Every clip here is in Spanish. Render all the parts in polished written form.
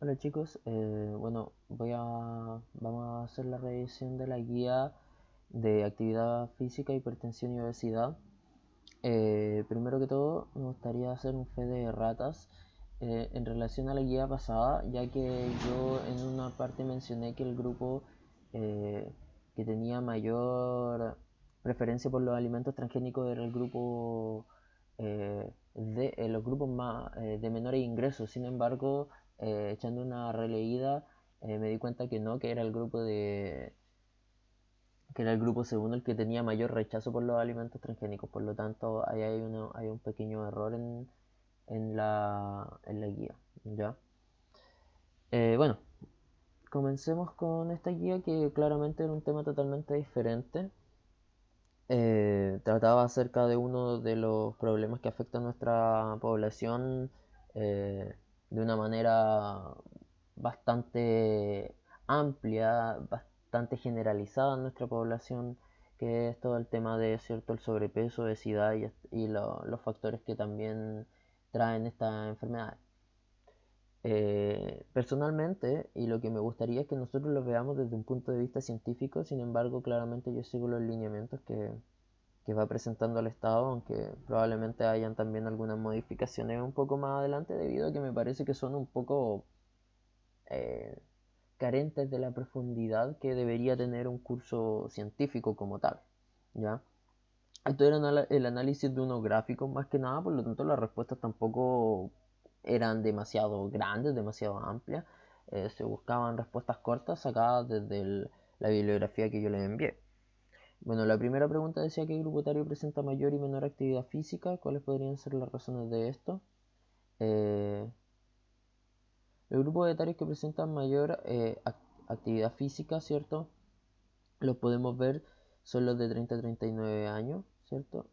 Hola chicos, vamos a hacer la revisión de la guía de actividad física, hipertensión y obesidad. Primero que todo, me gustaría hacer un fe de ratas en relación a la guía pasada, ya que yo en una parte mencioné que el grupo eh, que tenía mayor preferencia por los alimentos transgénicos era el grupo de los grupos más de menores ingresos. Sin embargo, echando una releída, me di cuenta que no, que era el grupo de que era el grupo segundo el que tenía mayor rechazo por los alimentos transgénicos. Por lo tanto, ahí hay un pequeño error en la guía. ¿Ya? Bueno, comencemos con esta guía que claramente era un tema totalmente diferente. Trataba acerca de uno de los problemas que afecta a nuestra población eh, de una manera bastante amplia, bastante generalizada en nuestra población, que es todo el tema de cierto el sobrepeso, obesidad los factores que también traen esta enfermedad. Personalmente, y lo que me gustaría es que nosotros lo veamos desde un punto de vista científico. Sin embargo, claramente yo sigo los lineamientos que va presentando el Estado, aunque probablemente hayan también algunas modificaciones un poco más adelante, debido a que me parece que son un poco eh, carentes de la profundidad que debería tener un curso científico como tal. ¿Ya? Esto era el análisis de unos gráficos más que nada, por lo tanto las respuestas tampoco eran demasiado grandes, demasiado amplias. Se buscaban respuestas cortas sacadas desde la bibliografía que yo les envié. Bueno, la primera pregunta decía qué grupo etario presenta mayor y menor actividad física. ¿Cuáles podrían ser las razones de esto? Eh, los grupos etarios que presentan mayor actividad física, ¿cierto? Los podemos ver son los de 30 a 39 años, ¿cierto?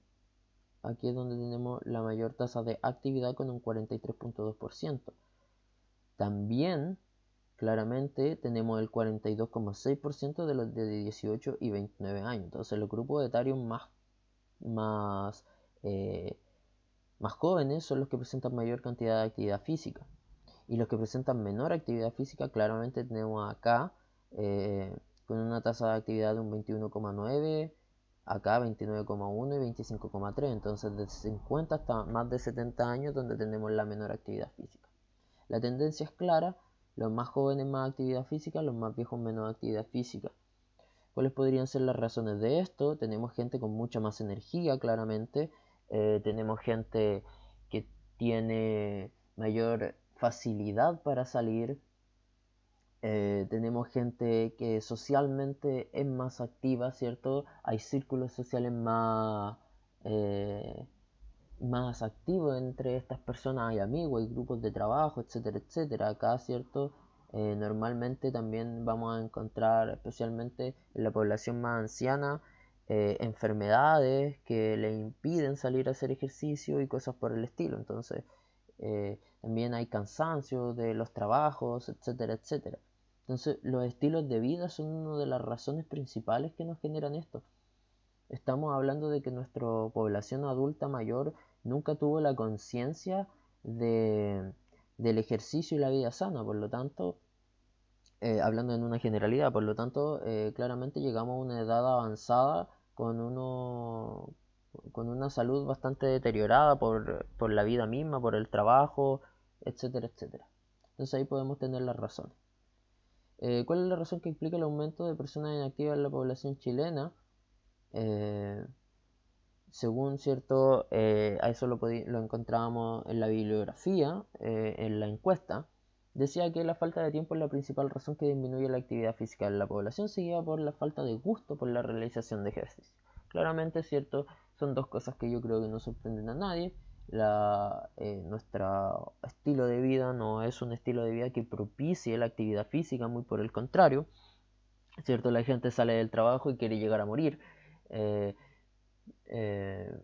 Aquí es donde tenemos la mayor tasa de actividad con un 43.2%. También, claramente, tenemos el 42,6% de los de 18 y 29 años. Entonces, los grupos etarios más, eh, más jóvenes son los que presentan mayor cantidad de actividad física. Y los que presentan menor actividad física, claramente tenemos acá eh, con una tasa de actividad de un 21,9, acá 29,1 y 25,3. Entonces de 50 hasta más de 70 años donde tenemos la menor actividad física. La tendencia es clara: los más jóvenes más actividad física, los más viejos menos actividad física. ¿Cuáles podrían ser las razones de esto? Tenemos gente con mucha más energía, claramente. Tenemos gente que tiene mayor facilidad para salir. Tenemos gente que socialmente es más activa, ¿cierto? Hay círculos sociales eh, más activos entre estas personas, hay amigos, hay grupos de trabajo, etcétera, etcétera. Acá, ¿cierto? Normalmente también vamos a encontrar, especialmente en la población más anciana, enfermedades que le impiden salir a hacer ejercicio y cosas por el estilo. Entonces, también hay cansancio de los trabajos, etcétera, etcétera. Entonces, los estilos de vida son una de las razones principales que nos generan esto. Estamos hablando de que nuestra población adulta mayor nunca tuvo la conciencia de, del ejercicio y la vida sana. Por lo tanto, hablando en una generalidad, por lo tanto, claramente llegamos a una edad avanzada con una salud bastante deteriorada por la vida misma, por el trabajo, etcétera, etcétera. Entonces ahí podemos tener las razones. ¿Cuál es la razón que explica el aumento de personas inactivas en la población chilena? Eh, Según cierto, a eso lo encontrábamos en la bibliografía, en la encuesta. Decía que la falta de tiempo es la principal razón que disminuye la actividad física en la población, seguida por la falta de gusto por la realización de ejercicio. Claramente es cierto, son dos cosas que yo creo que no sorprenden a nadie. Nuestro estilo de vida no es un estilo de vida que propicie la actividad física, muy por el contrario. ¿Cierto? La gente sale del trabajo y quiere llegar a morir. Eh,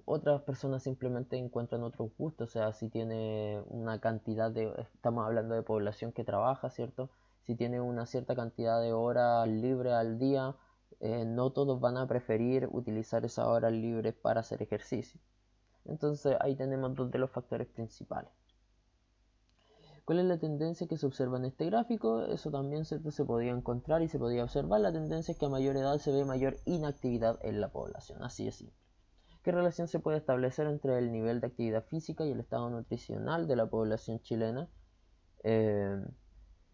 Otras personas simplemente encuentran otros gustos. O sea, si tiene una cantidad de, estamos hablando de población que trabaja, ¿cierto? Si tiene una cierta cantidad de horas libres al día, no todos van a preferir utilizar esas horas libres para hacer ejercicio. Entonces ahí tenemos dos de los factores principales. ¿Cuál es la tendencia que se observa en este gráfico? Eso también, ¿cierto?, se podía encontrar y se podía observar. La tendencia es que a mayor edad se ve mayor inactividad en la población, así de simple. ¿Qué relación se puede establecer entre el nivel de actividad física y el estado nutricional de la población chilena?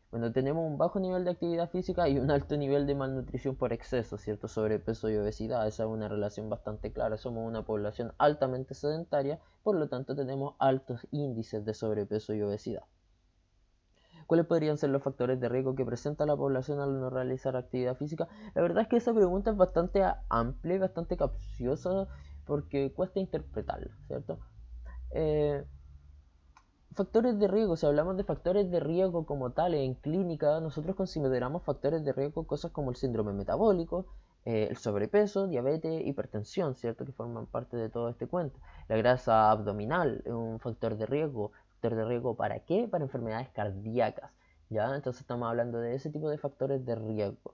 Cuando tenemos un bajo nivel de actividad física y un alto nivel de malnutrición por exceso, ¿cierto? Sobrepeso y obesidad. Esa es una relación bastante clara. Somos una población altamente sedentaria, por lo tanto tenemos altos índices de sobrepeso y obesidad. ¿Cuáles podrían ser los factores de riesgo que presenta la población al no realizar actividad física? La verdad es que esa pregunta es bastante amplia y bastante capciosa porque cuesta interpretarla, ¿cierto? Factores de riesgo, si hablamos de factores de riesgo como tales en clínica, nosotros consideramos factores de riesgo cosas como el síndrome metabólico, el sobrepeso, diabetes, hipertensión, ¿cierto? Que forman parte de todo este cuento. La grasa abdominal es un factor de riesgo. ¿Factor de riesgo para qué? Para enfermedades cardíacas, ¿ya? Entonces estamos hablando de ese tipo de factores de riesgo.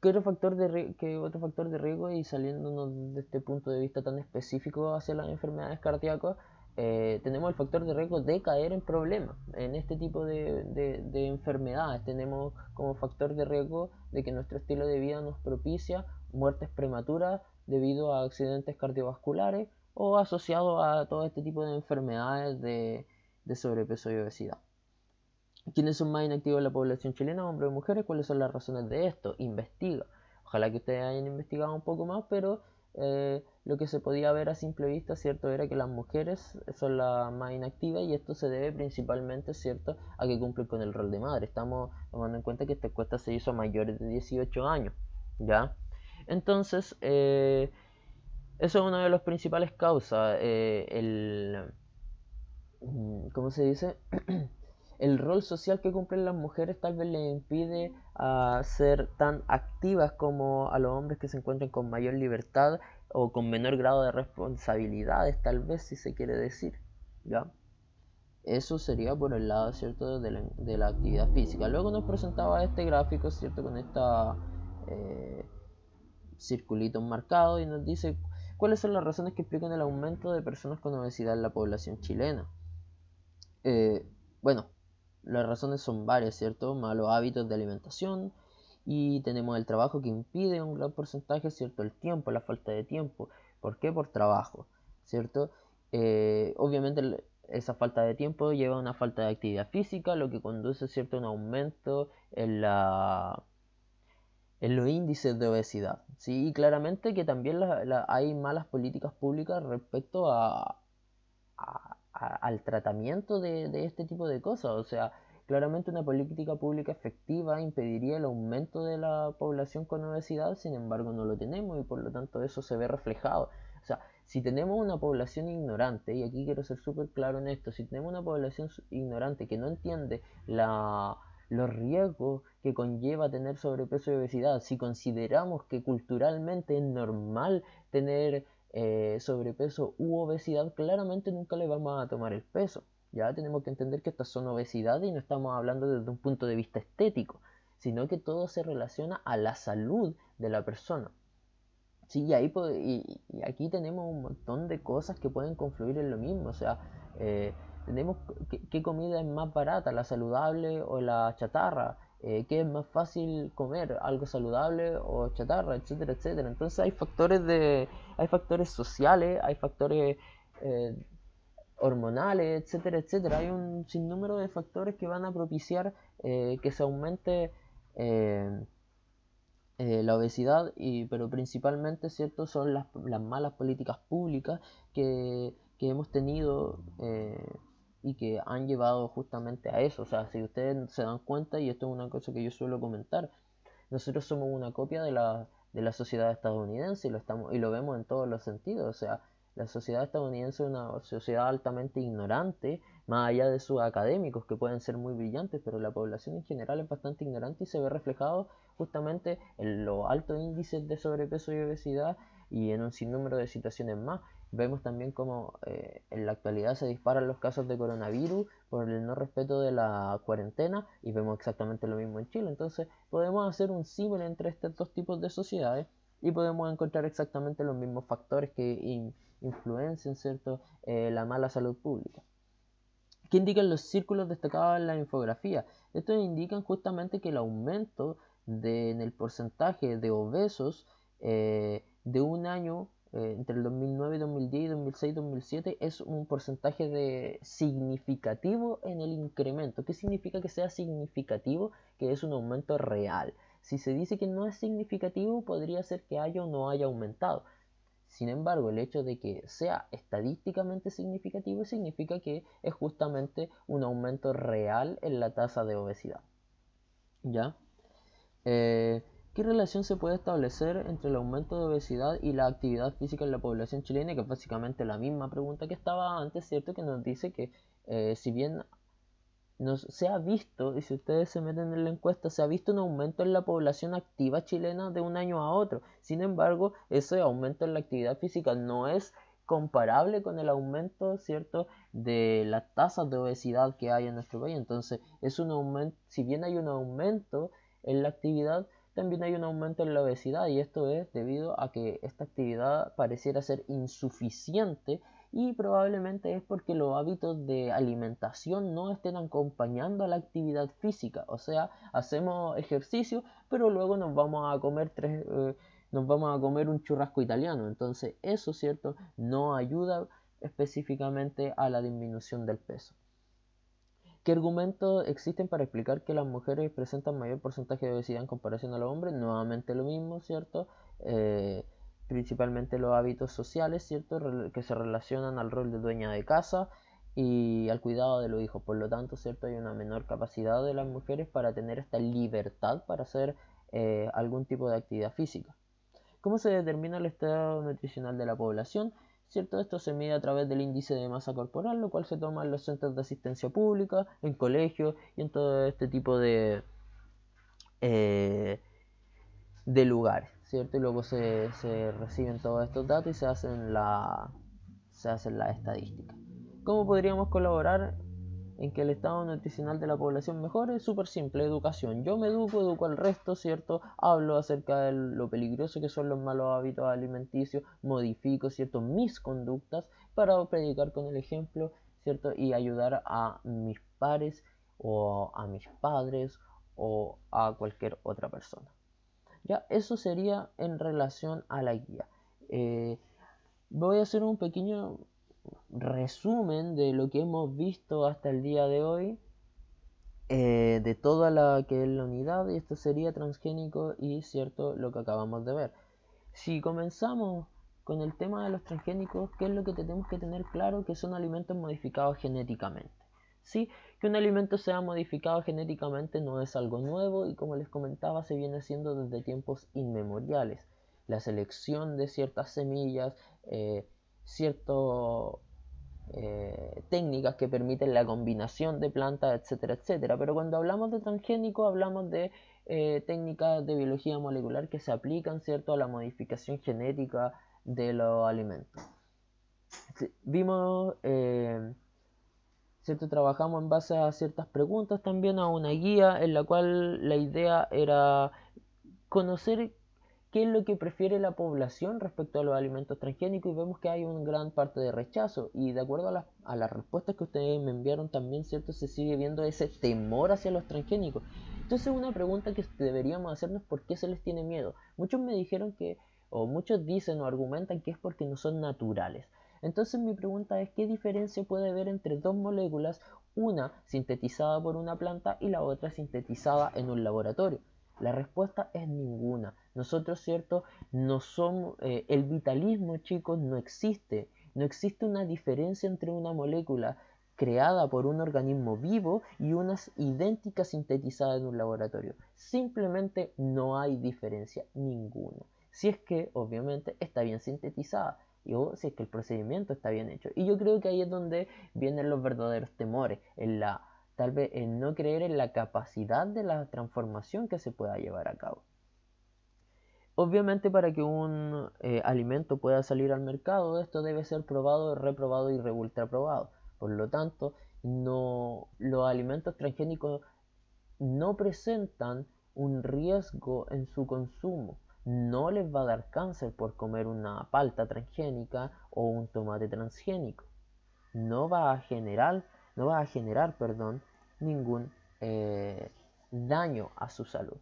¿Qué otro factor de riesgo, y saliéndonos de este punto de vista tan específico hacia las enfermedades cardíacas, tenemos el factor de riesgo de caer en problemas? En este tipo de enfermedades tenemos como factor de riesgo de que nuestro estilo de vida nos propicia muertes prematuras debido a accidentes cardiovasculares o asociados a todo este tipo de enfermedades de sobrepeso y obesidad. ¿Quiénes son más inactivos en la población chilena, hombres o mujeres? ¿Cuáles son las razones de esto? Investiga. Ojalá que ustedes hayan investigado un poco más, pero lo que se podía ver a simple vista, ¿cierto?, era que las mujeres son las más inactivas, y esto se debe principalmente, ¿cierto?, a que cumplen con el rol de madre. Estamos tomando en cuenta que esta encuesta se hizo a mayores de 18 años, ¿ya? Entonces, eso es una de las principales causas. ¿Cómo se dice? El rol social que cumplen las mujeres tal vez les impide ser tan activas como a los hombres, que se encuentran con mayor libertad o con menor grado de responsabilidades, tal vez, si se quiere decir, ¿ya? Eso sería por el lado, ¿cierto?, de la actividad física. Luego nos presentaba este gráfico, ¿cierto?, con esta circulitos marcados, y nos dice cuáles son las razones que explican el aumento de personas con obesidad en la población chilena. Bueno, las razones son varias, ¿cierto? Malos hábitos de alimentación, y tenemos el trabajo que impide un gran porcentaje, ¿cierto? El tiempo, la falta de tiempo. ¿Por qué? Por trabajo, ¿cierto? Obviamente esa falta de tiempo lleva a una falta de actividad física, lo que conduce, ¿cierto?, a un aumento en los índices de obesidad, ¿sí? Y claramente que también hay malas políticas públicas respecto al tratamiento de este tipo de cosas. O sea, claramente una política pública efectiva impediría el aumento de la población con obesidad, sin embargo no lo tenemos, y por lo tanto eso se ve reflejado. O sea, si tenemos una población ignorante, y aquí quiero ser súper claro en esto, si tenemos una población ignorante que no entiende los riesgos que conlleva tener sobrepeso y obesidad, si consideramos que culturalmente es normal tener sobrepeso u obesidad, claramente nunca le vamos a tomar el peso. Ya tenemos que entender que estas son obesidades y no estamos hablando desde un punto de vista estético, sino que todo se relaciona a la salud de la persona. Sí, y aquí tenemos un montón de cosas que pueden confluir en lo mismo. O sea, tenemos qué comida es más barata, la saludable o la chatarra. ¿Qué es más fácil comer, algo saludable o chatarra, etcétera, etcétera? Entonces hay factores sociales, hay factores eh, hormonales, etcétera, etcétera. Hay un sinnúmero de factores que van a propiciar que se aumente la obesidad, pero principalmente, ¿cierto?, son las malas políticas públicas que hemos tenido, y que han llevado justamente a eso. O sea, si ustedes se dan cuenta, y esto es una cosa que yo suelo comentar, nosotros somos una copia de la sociedad estadounidense, y lo vemos en todos los sentidos. O sea, la sociedad estadounidense es una sociedad altamente ignorante, más allá de sus académicos, que pueden ser muy brillantes, pero la población en general es bastante ignorante, y se ve reflejado justamente en los altos índices de sobrepeso y obesidad, y en un sinnúmero de situaciones más. Vemos también cómo en la actualidad se disparan los casos de coronavirus por el no respeto de la cuarentena, y vemos exactamente lo mismo en Chile. Entonces podemos hacer un símil entre estos dos tipos de sociedades, y podemos encontrar exactamente los mismos factores que influencian, ¿cierto?, la mala salud pública. ¿Qué indican los círculos destacados en la infografía? Estos indican justamente que el aumento en el porcentaje de obesos de un año entre el 2009, 2010, 2006, 2007 es un porcentaje significativo en el incremento. ¿Qué significa que sea significativo? Que es un aumento real. Si se dice que no es significativo, podría ser que haya o no haya aumentado. Sin embargo, el hecho de que sea estadísticamente significativo significa que es justamente un aumento real en la tasa de obesidad. ¿Ya? ¿Qué relación se puede establecer entre el aumento de obesidad y la actividad física en la población chilena? Que es básicamente la misma pregunta que estaba antes, ¿cierto? Que nos dice que si bien se ha visto, y si ustedes se meten en la encuesta, se ha visto un aumento en la población activa chilena de un año a otro. Sin embargo, ese aumento en la actividad física no es comparable con el aumento, ¿cierto?, de las tasas de obesidad que hay en nuestro país. Entonces, es un aumento, si bien hay un aumento en la actividad, también hay un aumento en la obesidad, y esto es debido a que esta actividad pareciera ser insuficiente, y probablemente es porque los hábitos de alimentación no estén acompañando a la actividad física. O sea, hacemos ejercicio, pero luego nos vamos a comer un churrasco italiano. Entonces eso, cierto, no ayuda específicamente a la disminución del peso. ¿Qué argumentos existen para explicar que las mujeres presentan mayor porcentaje de obesidad en comparación a los hombres? Nuevamente lo mismo, ¿cierto? Principalmente los hábitos sociales, ¿cierto?, que se relacionan al rol de dueña de casa y al cuidado de los hijos. Por lo tanto, ¿cierto?, hay una menor capacidad de las mujeres para tener esta libertad para hacer algún tipo de actividad física. ¿Cómo se determina el estado nutricional de la población? ¿Cierto? Esto se mide a través del índice de masa corporal, lo cual se toma en los centros de asistencia pública, en colegios y en todo este tipo de lugares, ¿cierto? Y luego se reciben todos estos datos y se hacen las estadísticas. ¿Cómo podríamos colaborar en que el estado nutricional de la población mejore? Es súper simple, educación. Yo me educo al resto, ¿cierto? Hablo acerca de lo peligroso que son los malos hábitos alimenticios, modifico, ¿cierto?, mis conductas para predicar con el ejemplo, ¿cierto?, y ayudar a mis pares o a mis padres o a cualquier otra persona. Ya, eso sería en relación a la guía. Voy a hacer un pequeño resumen de lo que hemos visto hasta el día de hoy, de toda la que es la unidad, y esto sería transgénico y cierto lo que acabamos de ver. Si comenzamos con el tema de los transgénicos, ¿qué es lo que tenemos que tener claro? Que son alimentos modificados genéticamente. ¿Sí? Que un alimento sea modificado genéticamente no es algo nuevo, y como les comentaba, se viene haciendo desde tiempos inmemoriales. La selección de ciertas semillas, cierto técnicas que permiten la combinación de plantas, etcétera, etcétera. Pero cuando hablamos de transgénico, hablamos de técnicas de biología molecular que se aplican, ¿cierto?, a la modificación genética de los alimentos. Vimos, ¿cierto?, trabajamos en base a ciertas preguntas, también a una guía en la cual la idea era conocer qué es lo que prefiere la población respecto a los alimentos transgénicos, y vemos que hay una gran parte de rechazo, y de acuerdo a las respuestas que ustedes me enviaron también, ¿cierto?, se sigue viendo ese temor hacia los transgénicos. Entonces una pregunta que deberíamos hacernos: ¿por qué se les tiene miedo? Muchos me dijeron que, o muchos dicen o argumentan que es porque no son naturales. Entonces mi pregunta es: ¿qué diferencia puede haber entre dos moléculas, una sintetizada por una planta y la otra sintetizada en un laboratorio? La respuesta es ninguna. Nosotros, ¿cierto?, no somos, el vitalismo, chicos, no existe. No existe una diferencia entre una molécula creada por un organismo vivo y unas idénticas sintetizadas en un laboratorio. Simplemente no hay diferencia ninguna. Si es que, obviamente, está bien sintetizada, o si es que el procedimiento está bien hecho. Y yo creo que ahí es donde vienen los verdaderos temores, tal vez en no creer en la capacidad de la transformación que se pueda llevar a cabo. Obviamente, para que un alimento pueda salir al mercado, esto debe ser probado, reprobado y ultraprobado. Por lo tanto, los alimentos transgénicos no presentan un riesgo en su consumo. No les va a dar cáncer por comer una palta transgénica o un tomate transgénico. No va a generar no va a generar, perdón, ningún daño a su salud.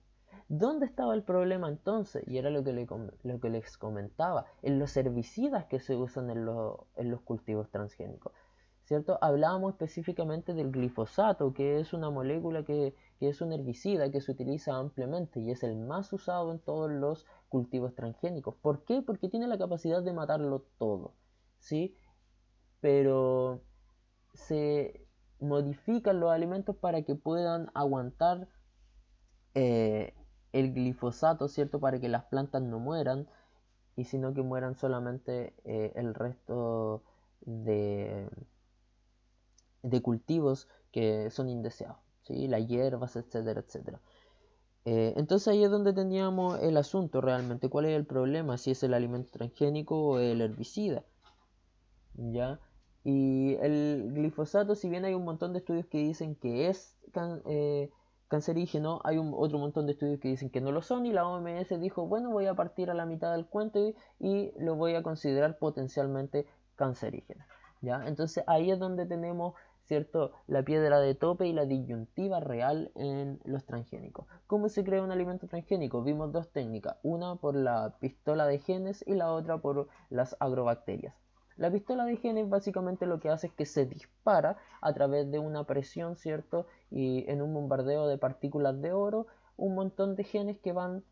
¿Dónde estaba el problema entonces? Y era lo que les comentaba, en los herbicidas que se usan en los cultivos transgénicos. ¿Cierto? Hablábamos específicamente del glifosato, que es una molécula que es un herbicida que se utiliza ampliamente y es el más usado en todos los cultivos transgénicos. ¿Por qué? Porque tiene la capacidad de matarlo todo, ¿sí? Pero se modifican los alimentos para que puedan aguantar eh, el glifosato, ¿cierto? Para que las plantas no mueran y sino que mueran solamente el resto de, de cultivos que son indeseados, ¿sí? Las hierbas, etcétera, etcétera. Entonces ahí es donde teníamos el asunto realmente, cuál es el problema, si es el alimento transgénico o el herbicida, ¿ya? Y el glifosato, si bien hay un montón de estudios que dicen que es cancerígeno, hay otro montón de estudios que dicen que no lo son y la OMS dijo, bueno, voy a partir a la mitad del cuento y lo voy a considerar potencialmente cancerígeno, ¿ya? Entonces ahí es donde tenemos, ¿cierto?, la piedra de tope y la disyuntiva real en los transgénicos. ¿Cómo se crea un alimento transgénico? Vimos dos técnicas, una por la pistola de genes y la otra por las agrobacterias. La pistola de genes básicamente lo que hace es que se dispara a través de una presión, ¿cierto? Y en un bombardeo de partículas de oro, un montón de genes que van,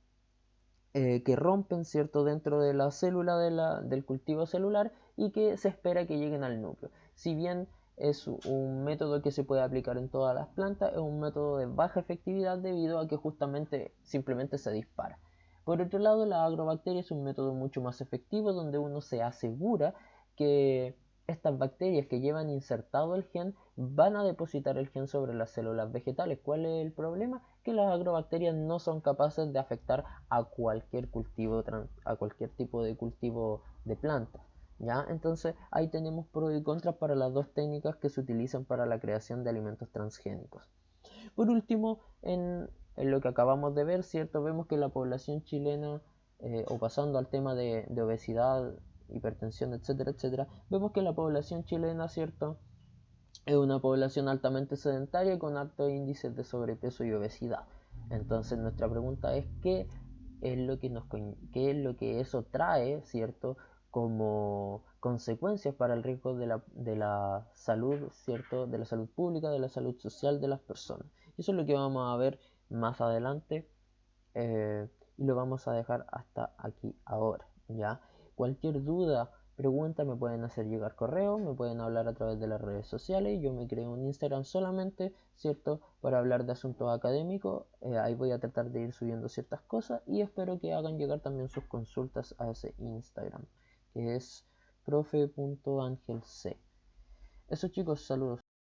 que rompen, ¿cierto? Dentro de la célula del cultivo celular y que se espera que lleguen al núcleo. Si bien es un método que se puede aplicar en todas las plantas, es un método de baja efectividad debido a que justamente simplemente se dispara. Por otro lado, la agrobacteria es un método mucho más efectivo donde uno se asegura que estas bacterias que llevan insertado el gen van a depositar el gen sobre las células vegetales. ¿Cuál es el problema? Que las agrobacterias no son capaces de afectar a cualquier cultivo, a cualquier tipo de cultivo de planta. ¿Ya? Entonces ahí tenemos pros y contras para las dos técnicas que se utilizan para la creación de alimentos transgénicos. Por último, en lo que acabamos de ver, ¿cierto? Vemos que la población chilena, o pasando al tema de obesidad, hipertensión, etcétera, etcétera, vemos que la población chilena, ¿cierto?, es una población altamente sedentaria con altos índices de sobrepeso y obesidad. Entonces nuestra pregunta es qué es lo que eso trae, ¿cierto?, como consecuencias para el riesgo de la salud, ¿cierto?, de la salud pública, de la salud social de las personas. Eso es lo que vamos a ver más adelante, y lo vamos a dejar hasta aquí ahora, ¿ya? Cualquier duda, pregunta, me pueden hacer llegar correo, me pueden hablar a través de las redes sociales. Yo me creo un Instagram solamente, ¿cierto?, para hablar de asuntos académicos. Ahí voy a tratar de ir subiendo ciertas cosas y espero que hagan llegar también sus consultas a ese Instagram, que es profe.angelc. Eso, chicos, saludos.